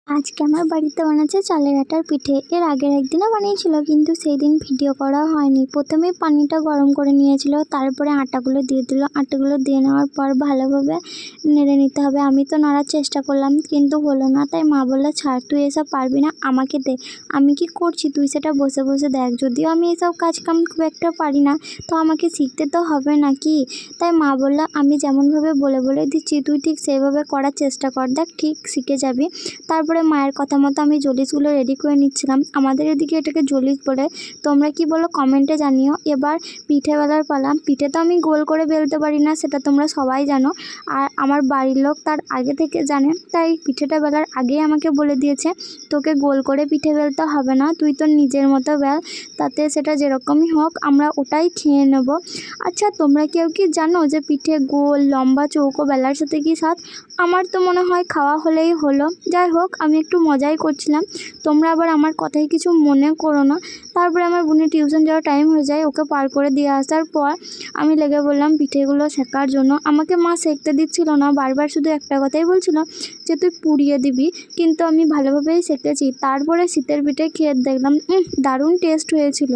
আজকে আমার বাড়িতে বানাচ্ছে চালের আটার পিঠে। এর আগের একদিনও বানিয়েছিল, কিন্তু সেই দিন ভিডিও করা হয়নি। প্রথমে পানিটা গরম করে নিয়েছিল, তারপরে আটাগুলো দিয়ে দিল। আটাগুলো দিয়ে নেওয়ার পর ভালোভাবে নেড়ে নিতে হবে। আমি তো নাড়ার চেষ্টা করলাম, কিন্তু হলো না। তাই মা বললো, ছাড়, তুই এসব পারবি না, আমাকে দে, আমি কি করছি তুই সেটা বসে বসে দেখ। যদিও আমি এসব কাজকাম খুব একটা পারি না, তো আমাকে শিখতে তো হবে নাকি। তাই মা বললো, আমি যেমনভাবে বলে বলে দিচ্ছি তুই ঠিক সেইভাবে করার চেষ্টা কর, দেখ ঠিক শিখে যাবি। তারপরে মায়ের কথা মতো আমি জলিসগুলো রেডি করে নিচ্ছিলাম। আমাদের এদিকে এটাকে জলিস বলে, তোমরা কি বলো কমেন্টে জানিও। এবার পিঠে বেলার পালা। পিঠে তো আমি গোল করে বেলতে পারি না, সেটা তোমরা সবাই জানো। আর আমার বাড়ির লোক তার আগে থেকে জানে, তাই পিঠেটা বেলার আগেই আমাকে বলে দিয়েছে, তোকে গোল করে পিঠে বেলতে হবে না, তুই তোর নিজের মতো বেল, তাতে সেটা যেরকমই হোক আমরা ওটাই খেয়ে নেব। আচ্ছা, তোমরা কেউ কি জানো যে পিঠে গোল, লম্বা, চৌকো বেলার সাথে কি স্বাদ? আমার তো মনে হয় খাওয়া হলেই হলো। যাই হোক, আমি একটু মজাই করছিলাম, তোমরা আবার আমার কথায় কিছু মনে করো না। তারপরে আমার বোনের টিউশন যাওয়ার টাইম হয়ে যায়। ওকে পার করে দিয়ে আসার পর আমি লেগে বললাম পিঠেগুলো সেঁকার জন্য। আমাকে মা সেঁকতে দিচ্ছিল না, বারবার শুধু একটা কথাই বলছিল যে তুই পুড়িয়ে দিবি, কিন্তু আমি ভালোভাবেই সেঁকেছি। তারপরে শীতের পিঠে খেয়ে দেখলাম দারুণ টেস্ট হয়েছিল।